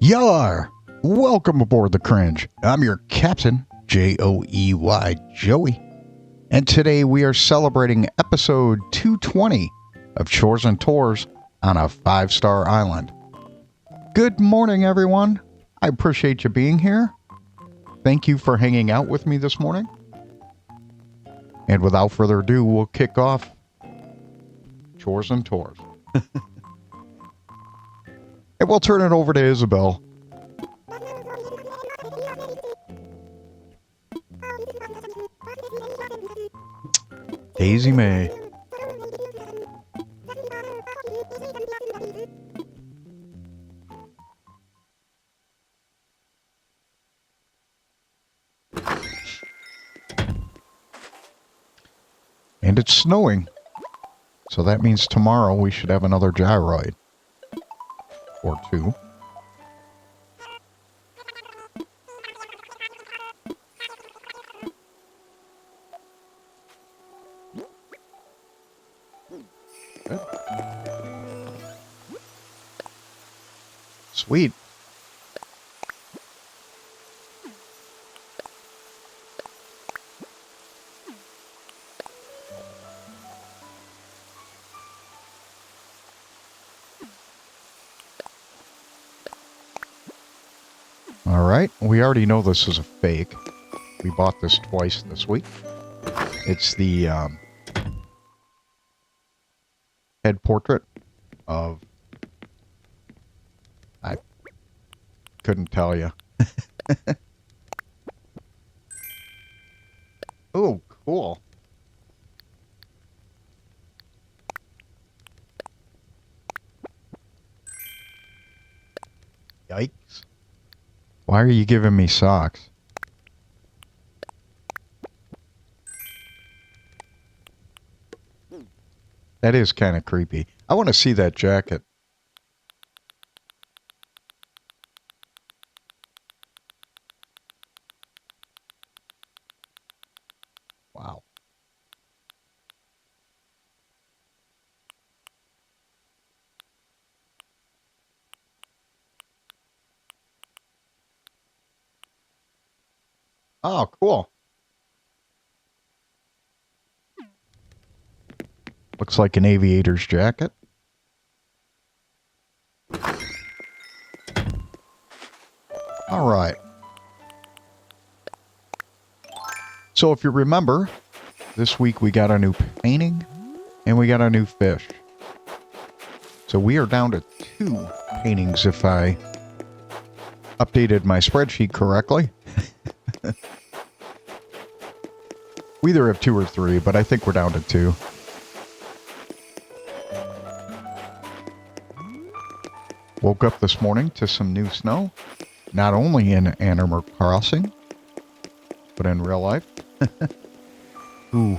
Yar! Welcome aboard the Cringe. I'm your captain, Joey, Joey. And today we are celebrating episode 220 of Chores and Tours on a 5-star island. Good morning, everyone. I appreciate you being here. Thank you for hanging out with me this morning. And without further ado, we'll kick off Chores and Tours. And we'll turn it over to Isabel. Daisy May. And it's snowing. So that means tomorrow we should have another gyroid. Or two. Good. Sweet. All right, we already know this is a fake. We bought this twice this week. It's the head portrait of... I couldn't tell you. Oh, cool. Yikes. Why are you giving me socks? That is kind of creepy. I want to see that jacket. Wow. Oh, cool. Looks like an aviator's jacket. All right. So if you remember, this week we got a new painting and we got a new fish. So we are down to 2 paintings if I updated my spreadsheet correctly. We either have 2 or 3, but I think we're down to 2. Woke up this morning to some new snow, not only in Animal Crossing, but in real life. Ooh. You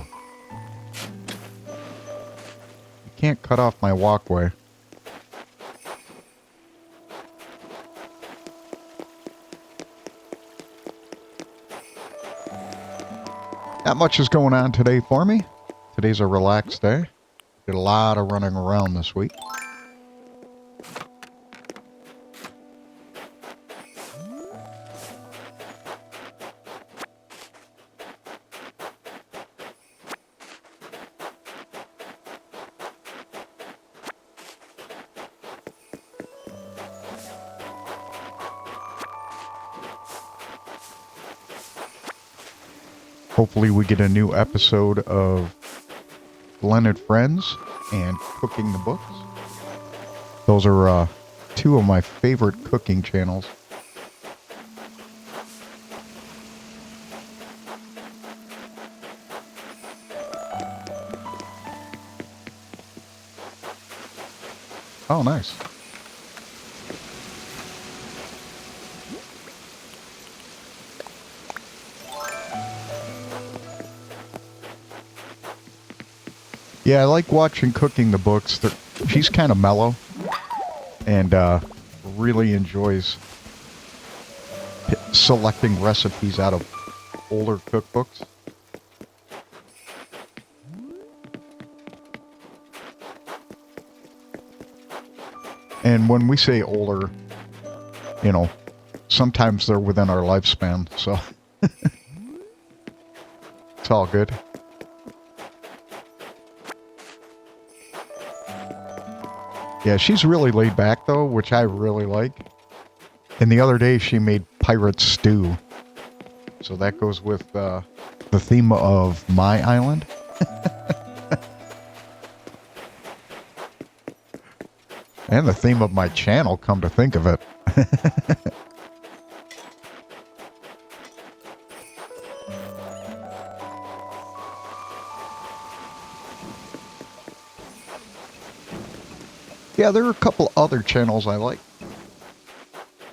can't cut off my walkway. Not much is going on today for me. Today's a relaxed day. Did a lot of running around this week. Hopefully we get a new episode of Blended Friends and Cooking the Books. Those are 2 of my favorite cooking channels. Oh, nice. Yeah, I like watching Cooking the Books. She's kind of mellow and really enjoys selecting recipes out of older cookbooks. And when we say older, you know, sometimes they're within our lifespan, so it's all good. Yeah, she's really laid back, though, which I really like. And the other day, she made pirate stew. So that goes with the theme of my island. And the theme of my channel, come to think of it. Yeah, there are a couple other channels I like.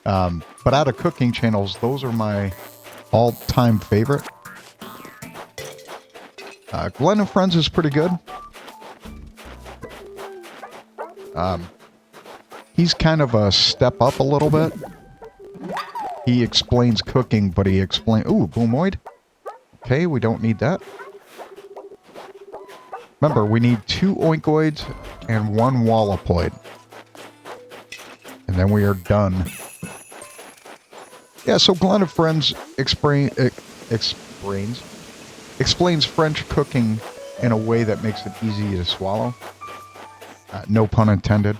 But out of cooking channels, those are my all-time favorite. Glenn and Friends is pretty good. He's kind of a step up a little bit. He explains cooking, but he explains... Ooh, boomoid. Okay, we don't need that. Remember, we need 2 oinkoids and 1 wallopoid. And then we are done. Yeah, so Glenn of Friends explains French cooking in a way that makes it easy to swallow. No pun intended.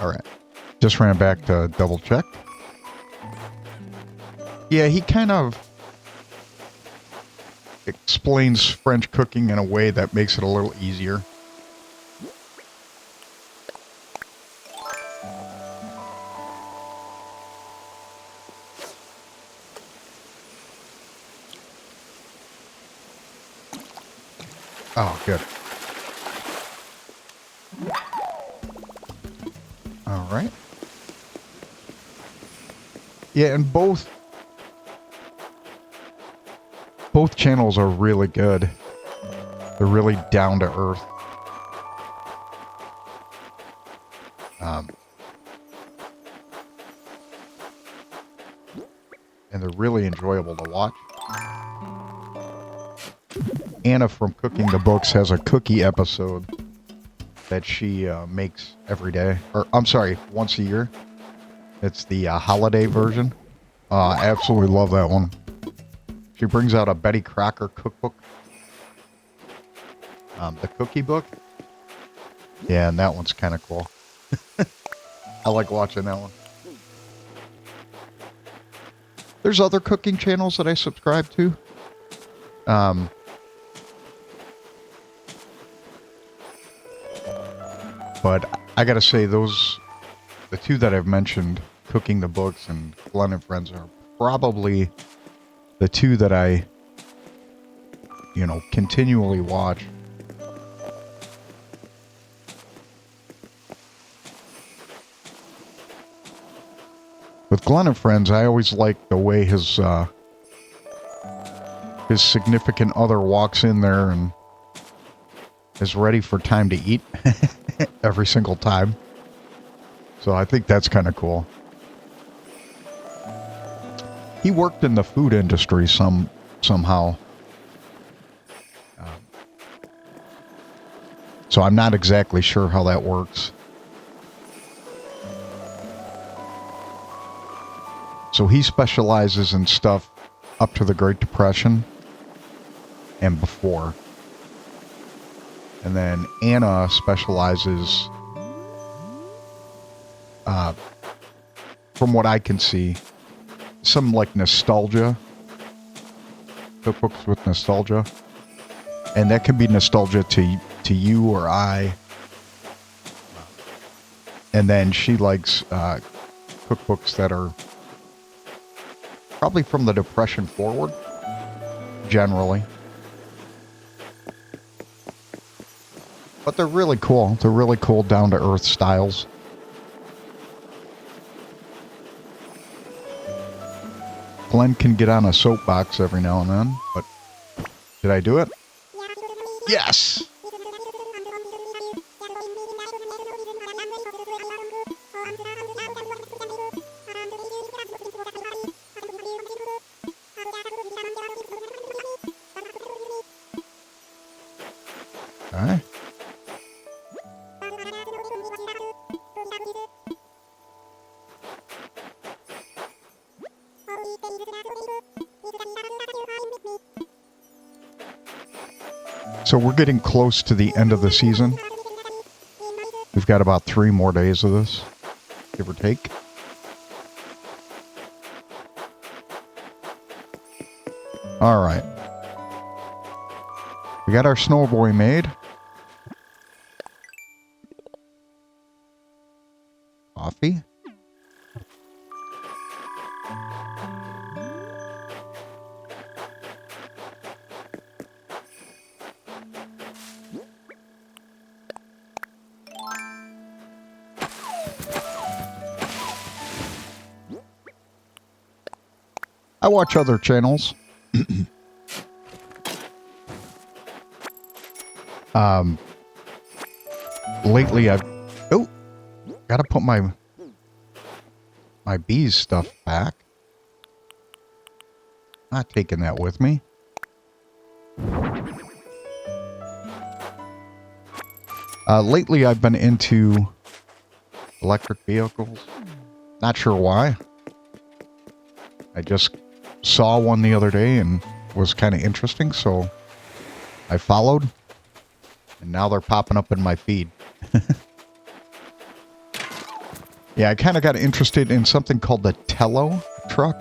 Alright. Just ran back to double check. Yeah, he kind of explains French cooking in a way that makes it a little easier. Oh, good. All right. Yeah, and both channels are really good. They're really down to earth. And they're really enjoyable to watch. Anna from Cooking the Books has a cookie episode that she makes every day. Or, I'm sorry, once a year. It's the holiday version. I absolutely love that one. She brings out a Betty Crocker cookbook. The cookie book. Yeah, and that one's kind of cool. I like watching that one. There's other cooking channels that I subscribe to. But I gotta say, the 2 that I've mentioned, Cooking the Books and Glenn and Friends, are probably the 2 that I, continually watch. With Glenn and Friends, I always like the way his significant other walks in there and is ready for time to eat every single time. So I think that's kind of cool. He worked in the food industry somehow. So I'm not exactly sure how that works. So he specializes in stuff up to the Great Depression and before. And then Anna specializes, from what I can see, some like nostalgia. Cookbooks with nostalgia. And that can be nostalgia to you or I. And then she likes cookbooks that are probably from the Depression forward, generally. But they're really cool. They're really cool, down-to-earth styles. Glenn can get on a soapbox every now and then, but did I do it? Yes! All right. So we're getting close to the end of the season. We've got about 3 more days of this, give or take. All right. We got our snowboy made. Coffee. I watch other channels. Lately I've gotta put my bees stuff back. Not taking that with me. Lately I've been into electric vehicles. Not sure why. I just saw one the other day and was kind of interesting, so I followed. And now they're popping up in my feed. Yeah, I kind of got interested in something called the Tello truck.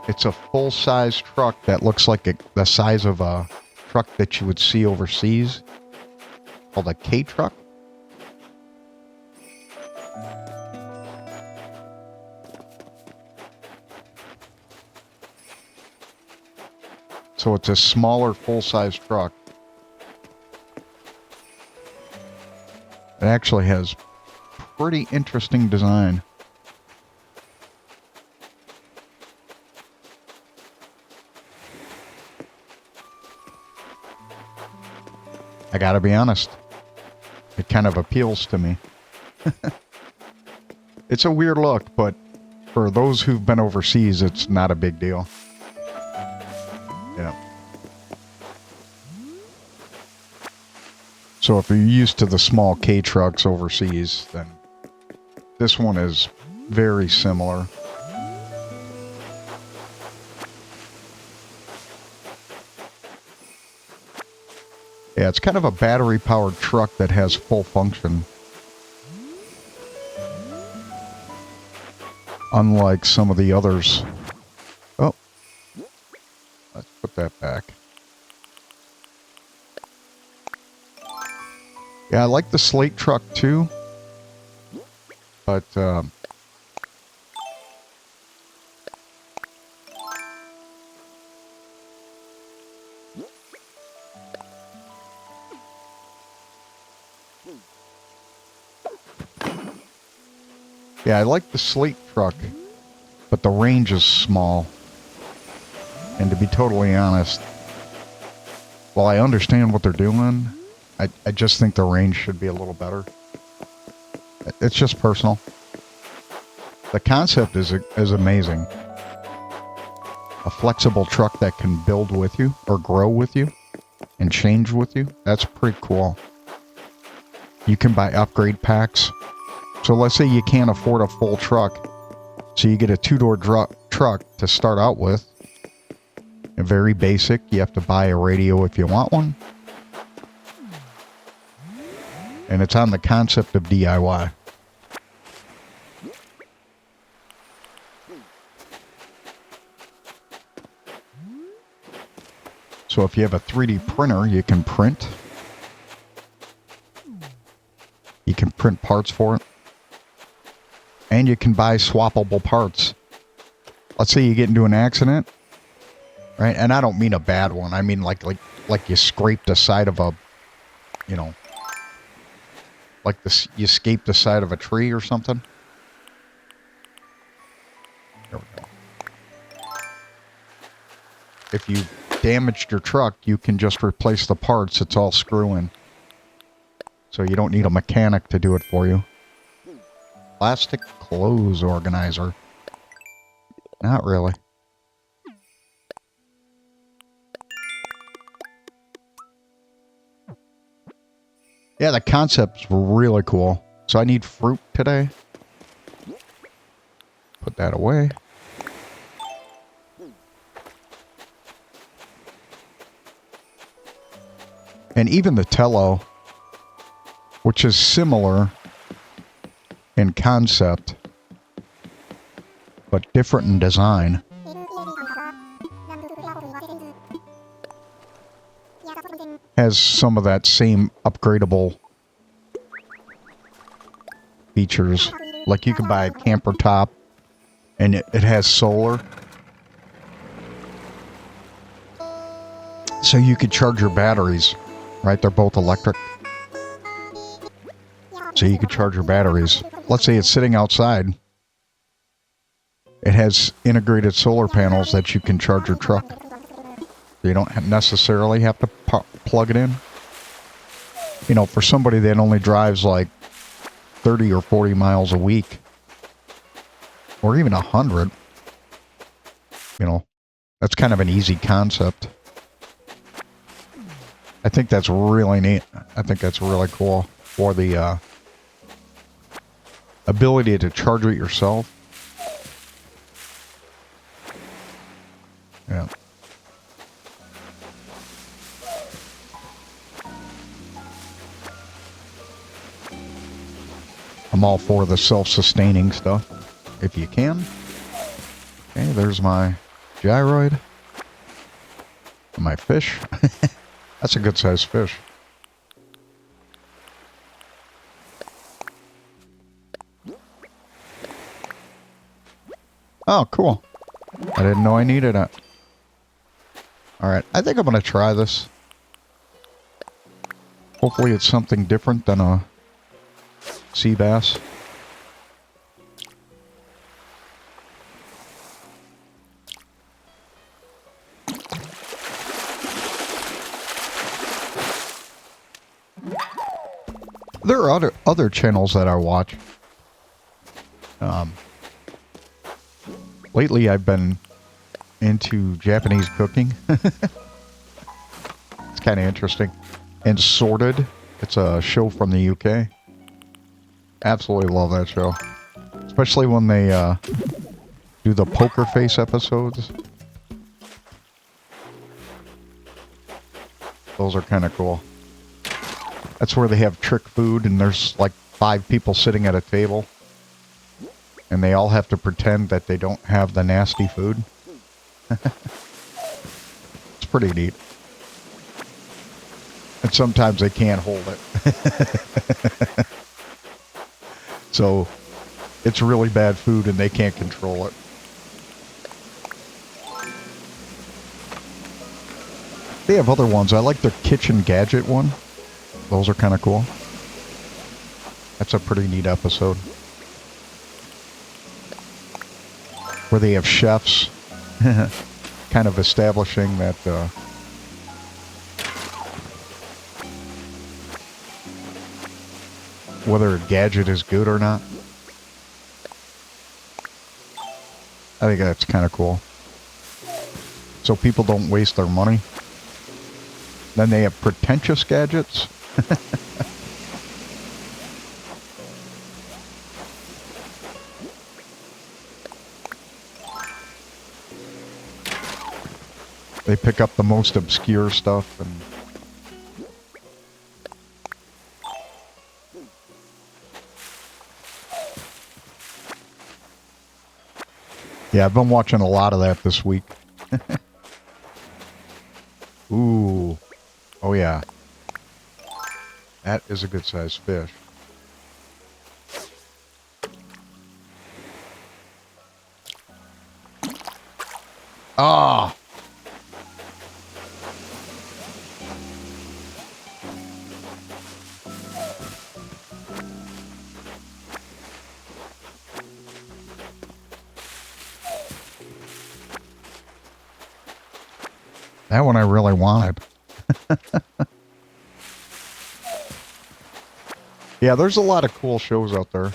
It's a full-size truck that looks like the size of a truck that you would see overseas, called a K-truck. So it's a smaller full-size truck. It actually has pretty interesting design. I gotta be honest, it kind of appeals to me. It's a weird look, but for those who've been overseas, it's not a big deal. Yeah. So if you're used to the small K trucks overseas, then this one is very similar. Yeah, it's kind of a battery-powered truck that has full function. Unlike some of the others. Oh. Let's put that back. Yeah, I like the slate truck too. But, yeah, I like the slate truck, but the range is small. And to be totally honest, while I understand what they're doing, I just think the range should be a little better. It's just personal. The concept is amazing. A flexible truck that can build with you, or grow with you, and change with you. That's pretty cool. You can buy upgrade packs. So let's say you can't afford a full truck. So you get a 2-door truck to start out with. Very basic. You have to buy a radio if you want one. And it's on the concept of DIY. So if you have a 3D printer, you can print. You can print parts for it. And you can buy swappable parts. Let's say you get into an accident, right? And I don't mean a bad one. I mean like you scraped the side of a, you know, like this, you escaped the side of a tree or something. There we go. If you damaged your truck, you can just replace the parts. It's all screw-in. So you don't need a mechanic to do it for you. Plastic clothes organizer. Not really. Yeah, the concepts were really cool. So I need fruit today. Put that away. And even the Tello, which is similar in concept, but different in design. Has some of that same upgradable features. Like you can buy a camper top and it has solar. So you could charge your batteries, right? They're both electric. So you could charge your batteries. Let's say it's sitting outside. It has integrated solar panels that you can charge your truck. You don't necessarily have to plug it in. You know, for somebody that only drives like 30 or 40 miles a week, or even 100, you know, that's kind of an easy concept. I think that's really neat. I think that's really cool for the ability to charge it yourself. Yeah. I'm all for the self-sustaining stuff, if you can. Okay, there's my gyroid. And my fish. That's a good-sized fish. Oh, cool. I didn't know I needed it. Alright, I think I'm going to try this. Hopefully it's something different than a sea bass. There are other channels that I watch. Lately I've been into Japanese cooking. It's kind of interesting. And Sorted. It's a show from the UK. Absolutely love that show. Especially when they do the poker face episodes. Those are kind of cool. That's where they have trick food and there's like 5 people sitting at a table. And they all have to pretend that they don't have the nasty food. It's pretty neat. And sometimes they can't hold it. So it's really bad food and they can't control it. They have other ones. I like their kitchen gadget one. Those are kind of cool. That's a pretty neat episode. Where they have chefs kind of establishing that whether a gadget is good or not. I think that's kind of cool. So people don't waste their money. Then they have pretentious gadgets. They pick up the most obscure stuff and yeah, I've been watching a lot of that this week. Ooh. Oh yeah. That is a good sized fish. Ah. That one I really wanted. Yeah, there's a lot of cool shows out there.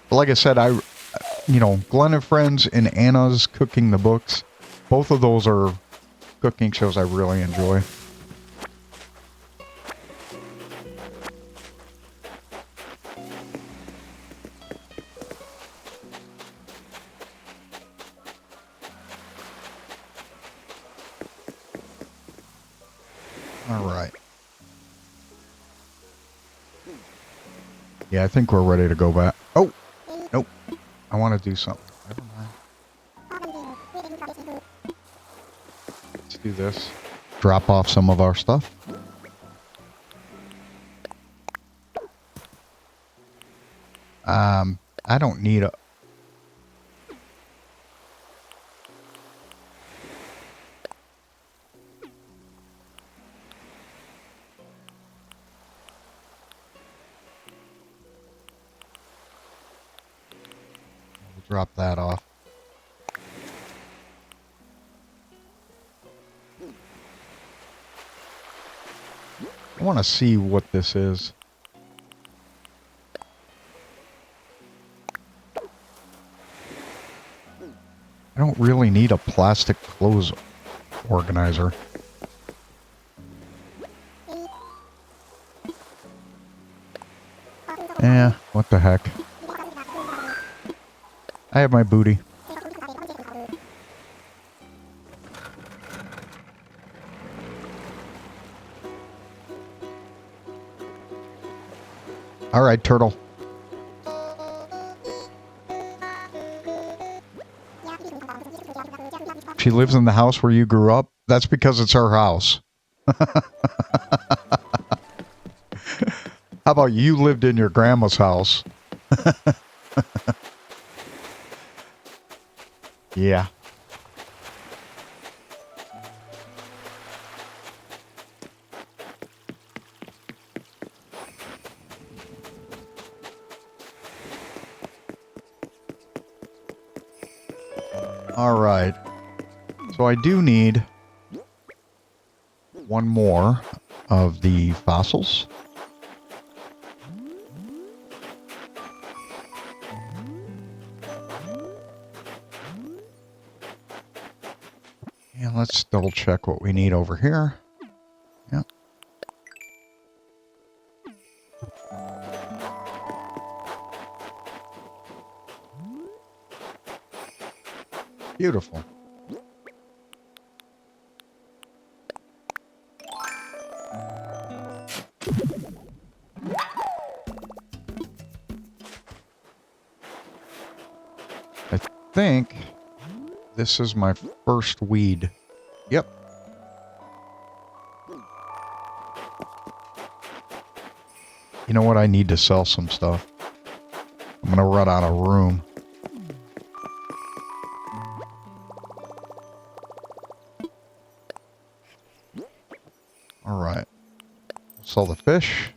But like I said, you know, Glenn and Friends and Anna's Cooking the Books. Both of those are cooking shows I really enjoy. All right. Yeah, I think we're ready to go back. Oh, nope. I want to do something. Never mind. Let's do this. Drop off some of our stuff. I don't need a... Drop that off. I want to see what this is. I don't really need a plastic clothes organizer. Eh, what the heck. I have my booty. All right, turtle. She lives in the house where you grew up. That's because it's her house. How about you lived in your grandma's house? Yeah. All right. So I do need one more of the fossils. And let's double check what we need over here. Yep. Beautiful. I think this is my first weed. Yep. You know what? I need to sell some stuff. I'm going to run out of room. All right. Sell the fish.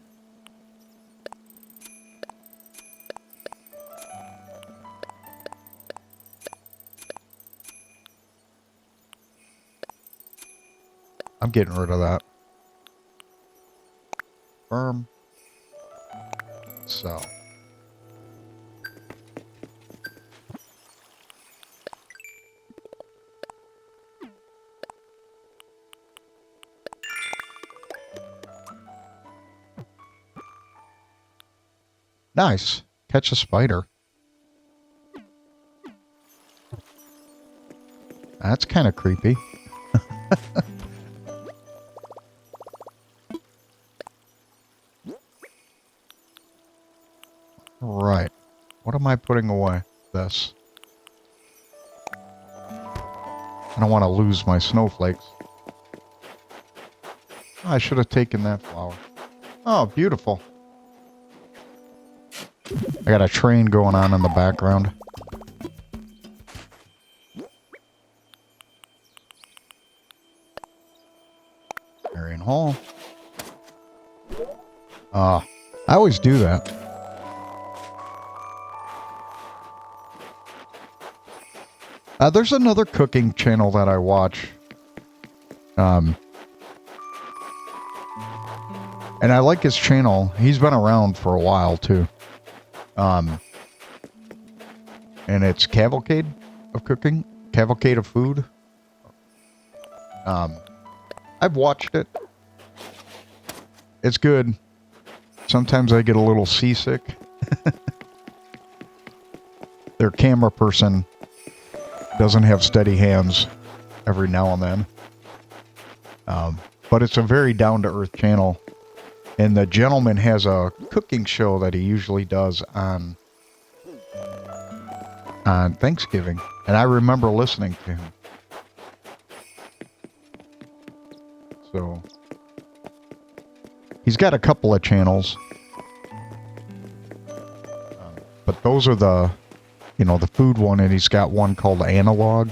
I'm getting rid of that. Firm. So. Nice. Catch a spider. That's kind of creepy. Right. What am I putting away? This. I don't want to lose my snowflakes. I should have taken that flower. Oh, beautiful. I got a train going on in the background. Marion Hall. I always do that. There's another cooking channel that I watch. And I like his channel. He's been around for a while, too. And it's Cavalcade of Cooking. Cavalcade of Food. I've watched it. It's good. Sometimes I get a little seasick. Their camera person doesn't have steady hands every now and then. but it's a very down-to-earth channel. And the gentleman has a cooking show that he usually does on Thanksgiving. And I remember listening to him. So he's got a couple of channels. But those are the, you know, the food one, and he's got one called Analog.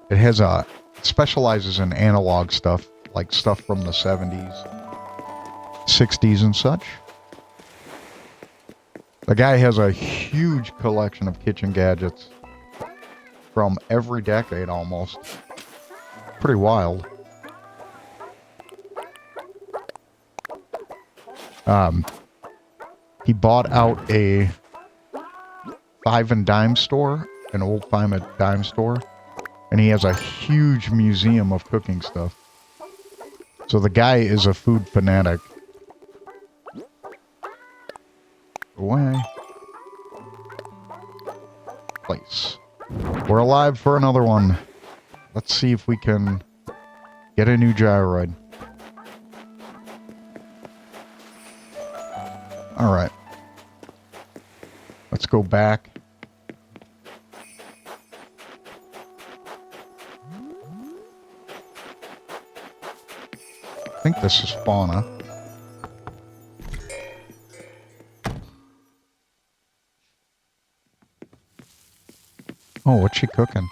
It has it specializes in analog stuff, like stuff from the 70s. 60s and such. The guy has a huge collection of kitchen gadgets from every decade almost. Pretty wild. He bought out a five and dime store, an old five and dime store, and he has a huge museum of cooking stuff. So the guy is a food fanatic. Away. Place. We're alive for another one. Let's see if we can get a new gyroid. Alright. Let's go back. I think this is fauna. Oh, what's she cooking?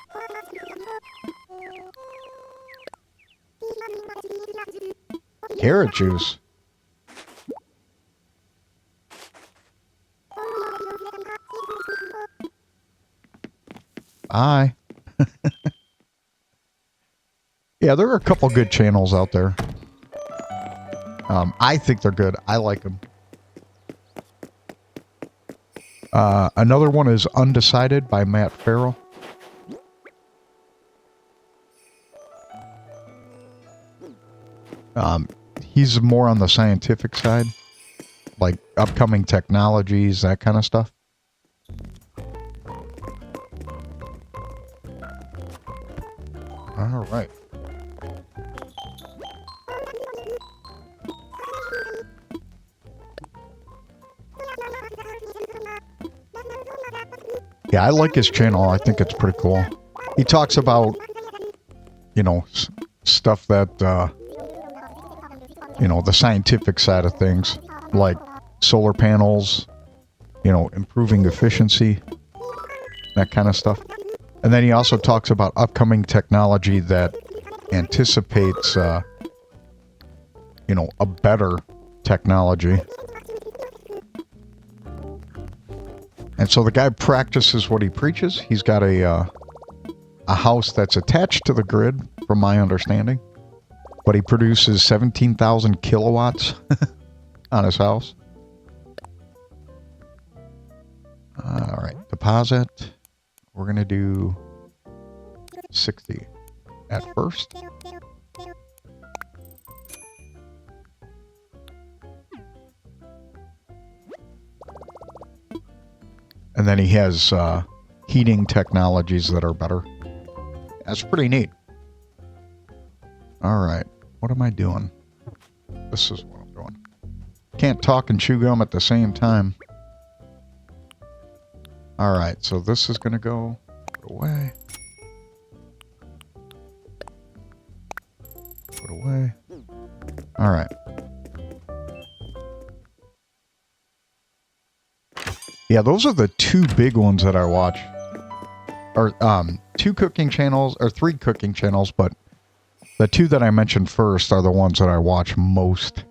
Carrot juice. Bye. Yeah, there are a couple good channels out there. I think they're good. I like them. Another one is Undecided by Matt Farrell. He's more on the scientific side, like upcoming technologies, that kind of stuff. All right. Yeah, I like his channel. I think it's pretty cool. He talks about, you know, stuff that, you know, the scientific side of things, like solar panels, you know, improving efficiency, that kind of stuff. And then he also talks about upcoming technology that anticipates, you know, a better technology. And so the guy practices what he preaches. He's got a house that's attached to the grid, from my understanding. But he produces 17,000 kilowatts on his house. All right, deposit. We're going to do 60 at first. And then he has heating technologies that are better. That's pretty neat. All right. What am I doing? This is what I'm doing. Can't talk and chew gum at the same time. All right. So this is going to go away. Put away. All right. Yeah, those are the two big ones that I watch. Or two cooking channels, or three cooking channels, but the two that I mentioned first are the ones that I watch most.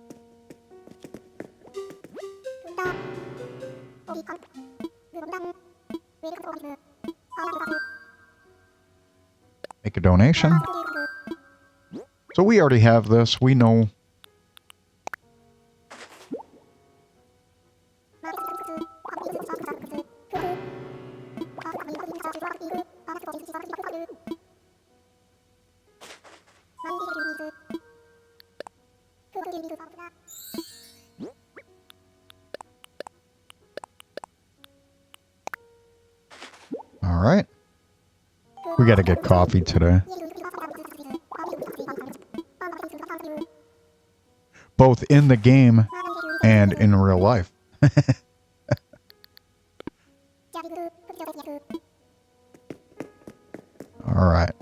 Make a donation. So we already have this. We know. All right. We got to get coffee today. both in the game and in real life. All right.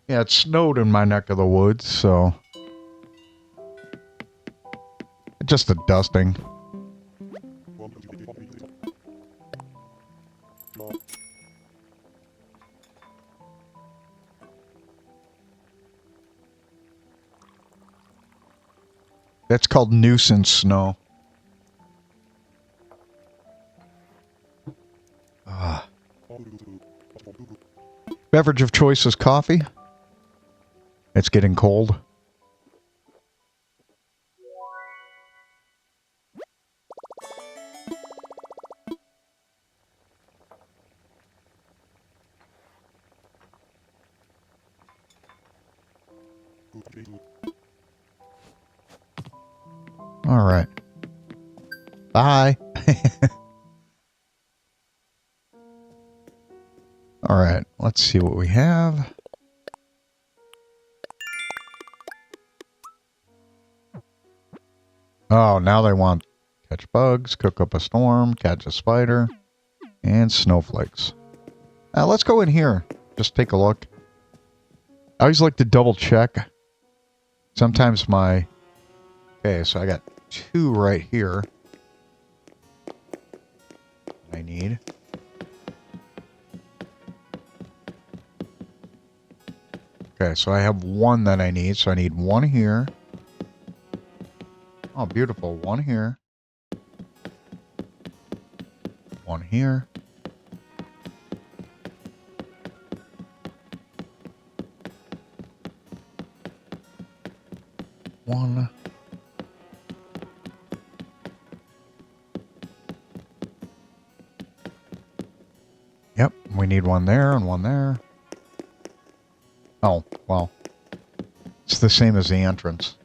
Yeah, it snowed in my neck of the woods, so just a dusting. That's called nuisance snow. Beverage of choice is coffee. It's getting cold. All right. Bye. All right. Let's see what we have. Oh, now they want catch bugs, cook up a storm, catch a spider, and snowflakes. Now let's go in here. Just take a look. I always like to double check. Sometimes my... Okay, so I got 2 right here. I need. Okay, so I have 1 that I need. So I need 1 here. Oh, beautiful. 1 here. 1 here. One. Yep, we need 1 there and 1 there. Oh, well. It's the same as the entrance.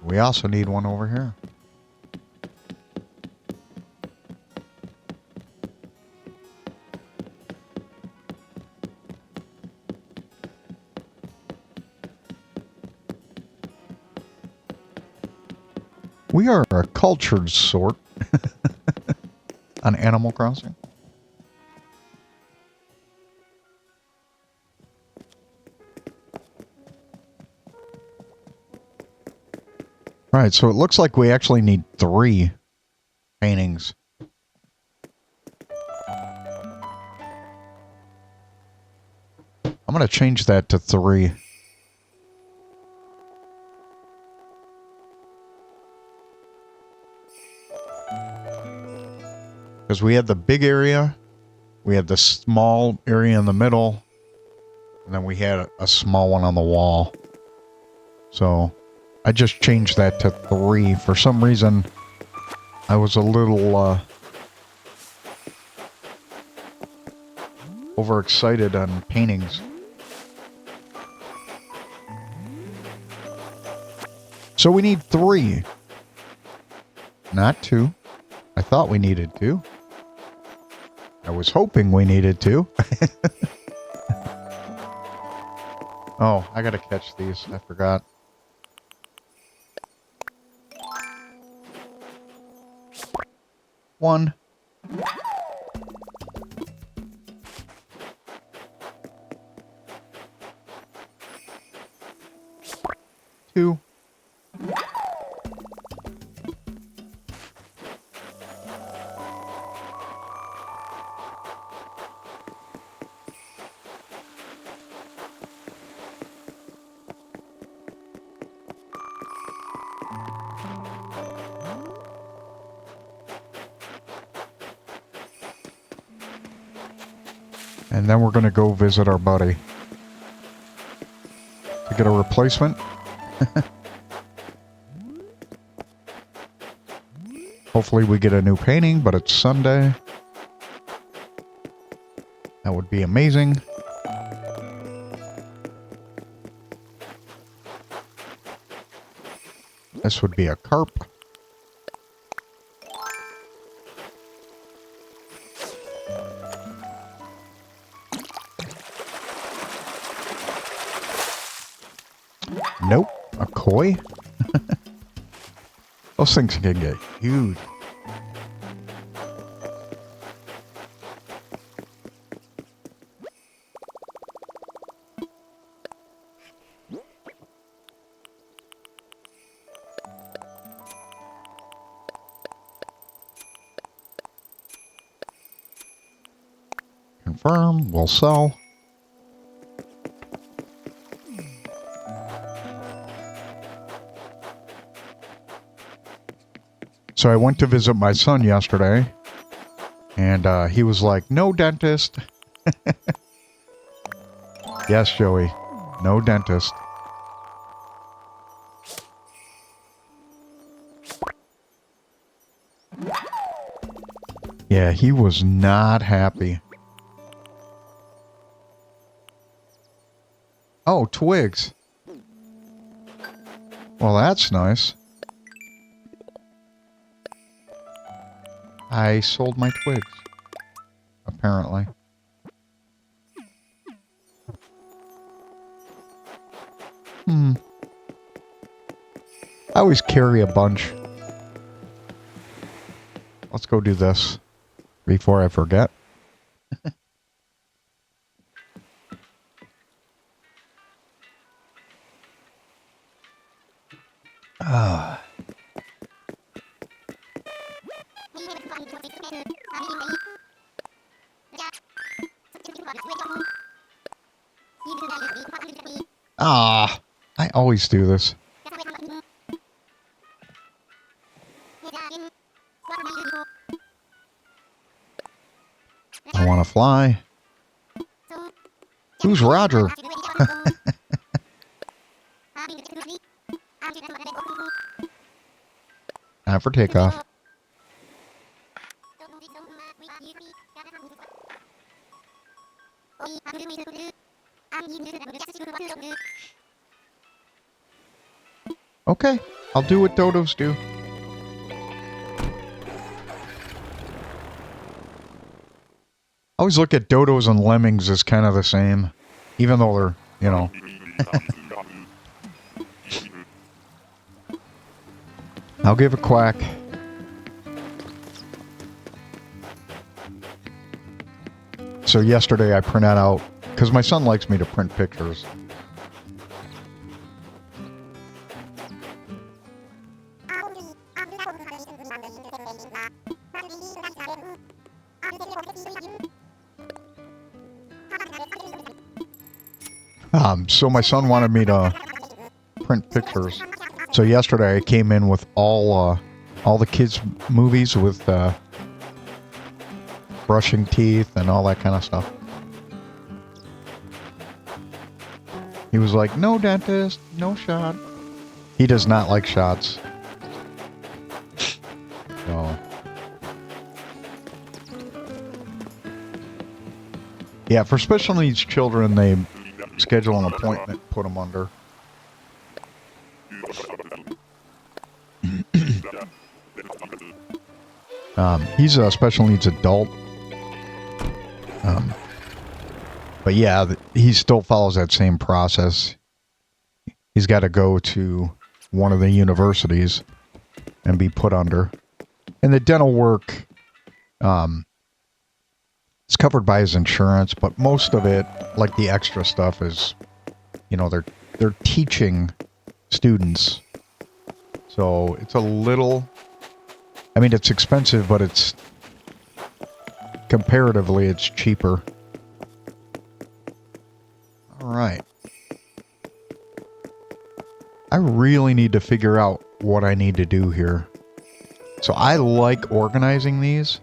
We also need 1 over here. We are a cultured sort on Animal Crossing. Right, so it looks like we actually need 3 paintings. I'm going to change that to 3. Because we had the big area, we had the small area in the middle, and then we had a small one on the wall. So I just changed that to 3. For some reason, I was a little overexcited on paintings. So we need 3. Not 2. I thought we needed 2. I was hoping we needed 2. Oh, I gotta catch these. I forgot. One. 2. And then we're going to go visit our buddy to get a replacement. Hopefully we get a new painting, but it's Sunday. That would be amazing. This would be a carp. A koi? Those things can get huge. Confirm, we'll sell. So I went to visit my son yesterday, and he was like, no dentist. Yes, Joey, no dentist. Yeah, he was not happy. Oh, twigs. Well, that's nice. I sold my twigs, apparently. I always carry a bunch. Let's go do this before I forget. I always do this. I want to fly. Who's Roger? Time for takeoff. Okay, I'll do what dodos do. I always look at dodos and lemmings as kind of the same, even though they're, you know. I'll give a quack. So yesterday I printed out, because my son likes me to print pictures. So my son wanted me to print pictures. So yesterday I came in with all the kids' movies with brushing teeth and all that kind of stuff. He was like, no dentist, no shot. He does not like shots. So. Yeah, for special needs children, they schedule an appointment, put them under. He's a special needs adult. But yeah, he still follows that same process. He's got to go to one of the universities and be put under. And the dental work, it's covered by his insurance, but most of it, like the extra stuff, is, you know, they're teaching students. So it's a little, I mean, it's expensive, but it's, comparatively, it's cheaper. All right. I really need to figure out what I need to do here. So I like organizing these,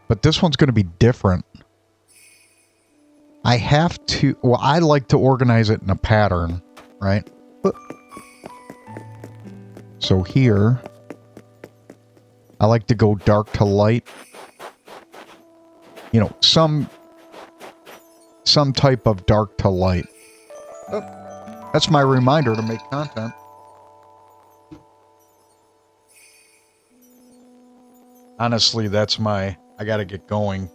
but this one's going to be different. I have to, well, I like to organize it in a pattern, right? So here, I like to go dark to light. You know, some type of dark to light. Oh, that's my reminder to make content. Honestly, that's my, I gotta get going.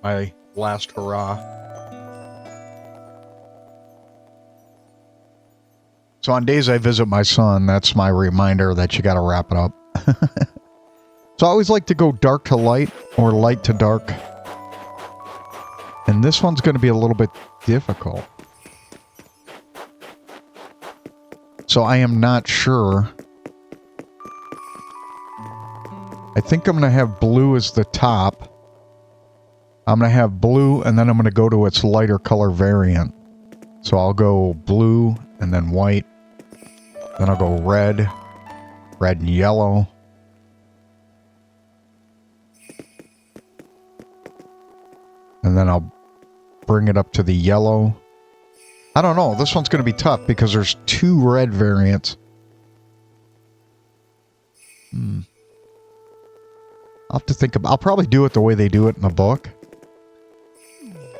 My last hurrah. So on days I visit my son, that's my reminder that you got to wrap it up. So I always like to go dark to light or light to dark. And this one's going to be a little bit difficult. So I am not sure. I think I'm going to have blue as the top. I'm going to have blue and then I'm going to go to its lighter color variant. So I'll go blue and then white. Then I'll go red, red and yellow. And then I'll bring it up to the yellow. I don't know. This one's going to be tough because there's 2 red variants. I'll have to think about. I'll probably do it the way they do it in the book.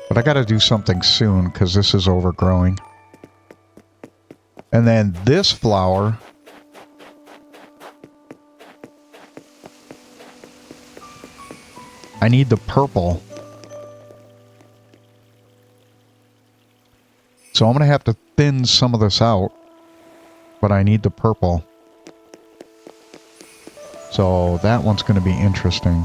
But I got to do something soon because this is overgrowing. And then this flower. I need the purple. So I'm going to have to thin some of this out, but I need the purple. So that one's going to be interesting.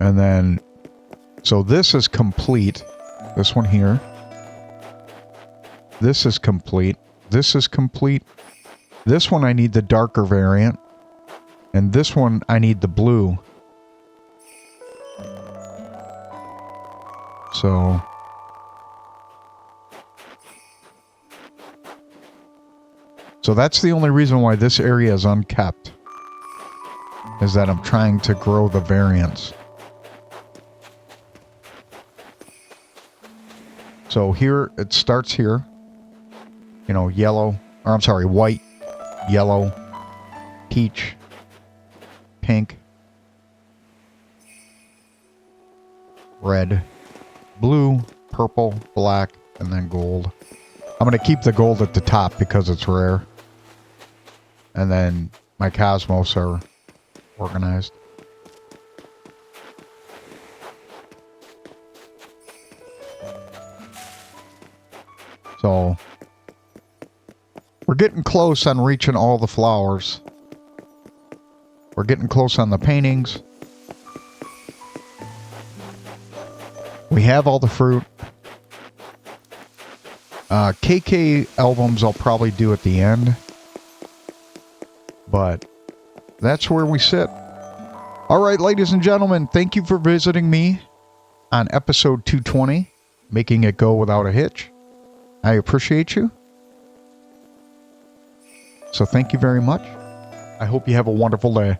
And then, so this is complete. This one here. This is complete. This is complete. This one I need the darker variant. And this one I need the blue. So that's the only reason why this area is unkept. Is that I'm trying to grow the variants. So here, it starts here. You know, yellow, or I'm sorry, white, yellow, peach, pink, red, blue, purple, black, and then gold. I'm going to keep the gold at the top because it's rare. And then my cosmos are organized. So we're getting close on reaching all the flowers. We're getting close on the paintings. We have all the fruit. KK albums I'll probably do at the end. But that's where we sit. All right, ladies and gentlemen, thank you for visiting me on episode 220, making it go without a hitch. I appreciate you. So thank you very much. I hope you have a wonderful day.